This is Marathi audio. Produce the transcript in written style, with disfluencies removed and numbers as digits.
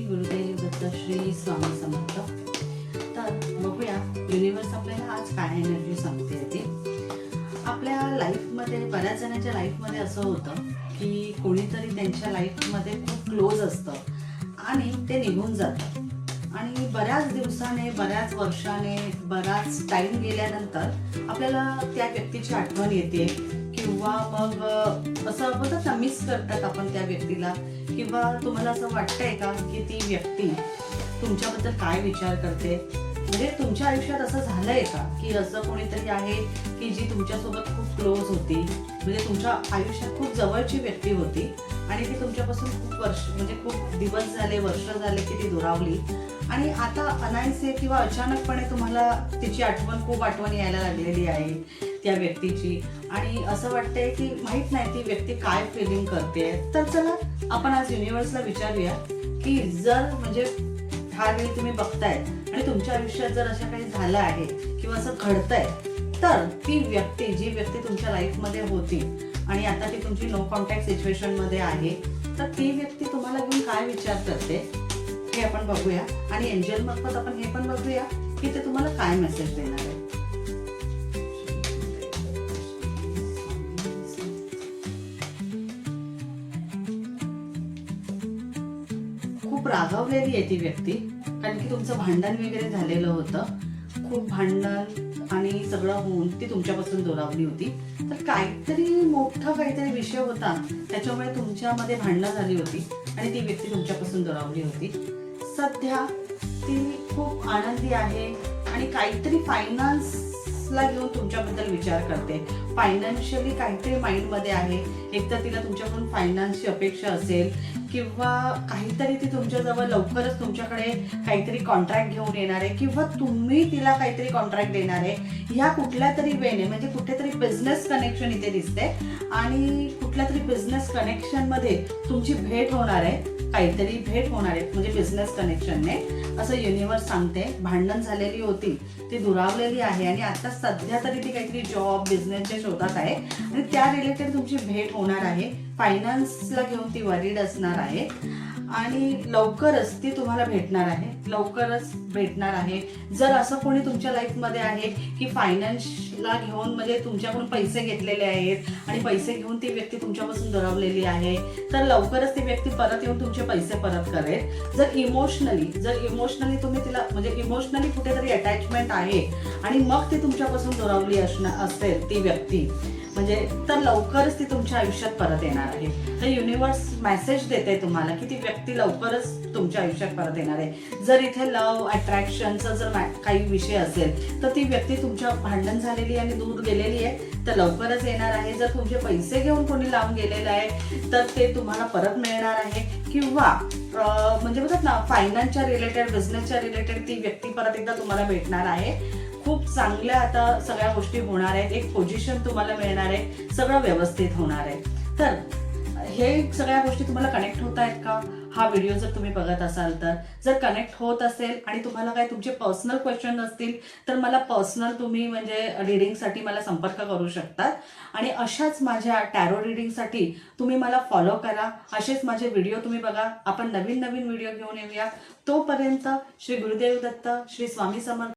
गुरुदेव दत्त, श्री स्वामी समर्थ. तर बघूया युनिवर्स आपल्याला आज काय एनर्जी सांगते ते. आपल्या लाईफमध्ये बऱ्याच जणांच्या लाईफमध्ये असं होतं की कोणीतरी त्यांच्या लाईफमध्ये खूप क्लोज असतं आणि ते निघून जातं आणि बऱ्याच दिवसाने, बऱ्याच वर्षाने, बराच टाईम गेल्यानंतर आपल्याला त्या व्यक्तीची आठवण येते किंवा मग असं बोलतात ना, मिस करतात आपण त्या व्यक्तीला. किंवा तुम्हाला असं वाटतंय का की ती व्यक्ती तुमच्याबद्दल काय विचार करते? म्हणजे तुमच्या आयुष्यात असं झालंय का की असं कोणीतरी आहे की जी तुमच्यासोबत खूप क्लोज होती, म्हणजे तुमच्या आयुष्यात खूप जवळची व्यक्ती होती आणि ती तुमच्यापासून खूप वर्ष, म्हणजे खूप दिवस झाले, वर्ष झाले की ती दुरावली आणि आता अनायसे किंवा अचानकपणे तुम्हाला तिची खूप आठवण यायला लागलेली आहे त्या व्यक्तीची आणि असं वाटतंय की माहित नाही ती व्यक्ती काय फिलिंग करते. तर चला आपण आज युनिवर्सला विचारूया की जर म्हणजे हा वेळ तुम्ही बघताय आणि तुमच्या आयुष्यात जर असं काही झालं आहे किंवा असं घडतंय, तर ती व्यक्ती, जी व्यक्ती तुमच्या लाईफमध्ये होती आणि आता ती तुमची नो कॉन्टॅक्ट सिच्युएशन मध्ये आहे, तर ती व्यक्ती तुम्हाला घेऊन काय विचार करते हे आपण बघूया आणि एंजल मार्फत आपण हे पण बघूया की ते तुम्हाला काय मेसेज देणार आहे. खूप रागावलेली आहे ती व्यक्ती, कारण की तुमचं भांडण वगैरे झालेलं होतं, खूप भांडण आणि सगळं होऊन ती तुमच्यापासून दुरावली होती. तर काहीतरी काहीतरी विषय होता त्याच्यामुळे तुमच्यामध्ये भांडणं झाली होती आणि ती व्यक्ती तुमच्यापासून दुरावली होती. सध्या ती खूप आनंदी आहे आणि काहीतरी फायनान्सला घेऊन तुमच्याबद्दल विचार करते. फायनान्शियली काहीतरी माइंडमध्ये आहे. एक तर तिला तुमच्याकडून फायनान्सची अपेक्षा असेल किंवा काहीतरी ती तुमच्याजवळ लवकरच तुमच्याकडे काहीतरी कॉन्ट्रॅक्ट घेऊन येणार आहे किंवा तुम्ही तिला काहीतरी कॉन्ट्रॅक्ट देणार आहे. ह्या कुठल्या तरी वेने, म्हणजे कुठेतरी बिझनेस कनेक्शन इथे दिसते आणि कुठल्या तरी बिझनेस कनेक्शनमध्ये तुमची भेट होणार आहे, काहीतरी भेट होणार आहे म्हणजे बिझनेस कनेक्शनने, असं युनिवर्स सांगते. भांडण झालेली होती, ती दुरावलेली आहे आणि आता सध्या तरी ती काहीतरी जॉब, बिझनेसच्या शोधात आहे आणि त्या रिलेटेड तुमची भेट होणार आहे. फायनान्सला घेऊन ती वरीड असणार आहे आणि लवकरच ती तुम्हाला भेटणार आहे, लवकरच भेटणार आहे. जर असं कोणी तुमच्या लाईफमध्ये आहे की फायनान्सला घेऊन म्हणजे तुमच्याकडून पैसे घेतलेले आहेत आणि पैसे घेऊन ती व्यक्ती तुमच्यापासून दुरावलेली आहे, तर लवकरच ती व्यक्ती परत येऊन तुमचे पैसे परत करेल. जर इमोशनली तुम्ही तिला, म्हणजे इमोशनली कुठेतरी अटॅचमेंट आहे आणि मग ती तुमच्यापासून दुरावली असेल ती व्यक्ती, म्हणजे तर लवकरच ती तुमच्या आयुष्यात परत येणार आहे. तर युनिवर्स मेसेज देते तुम्हाला की ती व्यक्ती लवकरच तुमच्या आयुष्यात परत येणार आहे. जर इथे लव्ह, अट्रॅक्शनचा जर काही विषय असेल तर ती व्यक्ती तुमच्या भांडण झालेली आणि दूर गेलेली आहे, तर लवकरच येणार आहे. जर तुमचे पैसे घेऊन कोणी लांब गेलेलं आहे तर ते तुम्हाला परत मिळणार आहे किंवा म्हणजे बघत ना, फायनान्सच्या रिलेटेड, बिझनेसच्या रिलेटेड ती व्यक्ती परत एकदा तुम्हाला भेटणार आहे. खूप चांगल्या आता सगळ्या गोष्टी होणार आहेत, एक पोझिशन तुम्हाला मिळणार आहे, सगळं व्यवस्थित होणार आहे. तर हे सगळ्या गोष्टी तुम्हाला कनेक्ट होत आहेत का? हा व्हिडिओ जर तुम्ही बघत असाल तर, जर कनेक्ट होत असेल आणि तुम्हाला काय तुमचे पर्सनल क्वेश्चन असतील तर मला पर्सनल तुम्ही म्हणजे रिडिंगसाठी मला संपर्क करू शकता आणि अशाच माझ्या टॅरो रिडिंगसाठी तुम्ही मला फॉलो करा. असेच माझे व्हिडिओ तुम्ही बघा. आपण नवीन व्हिडिओ घेऊन येऊया. तोपर्यंत श्री गुरुदेव दत्त, श्री स्वामी समर्थ.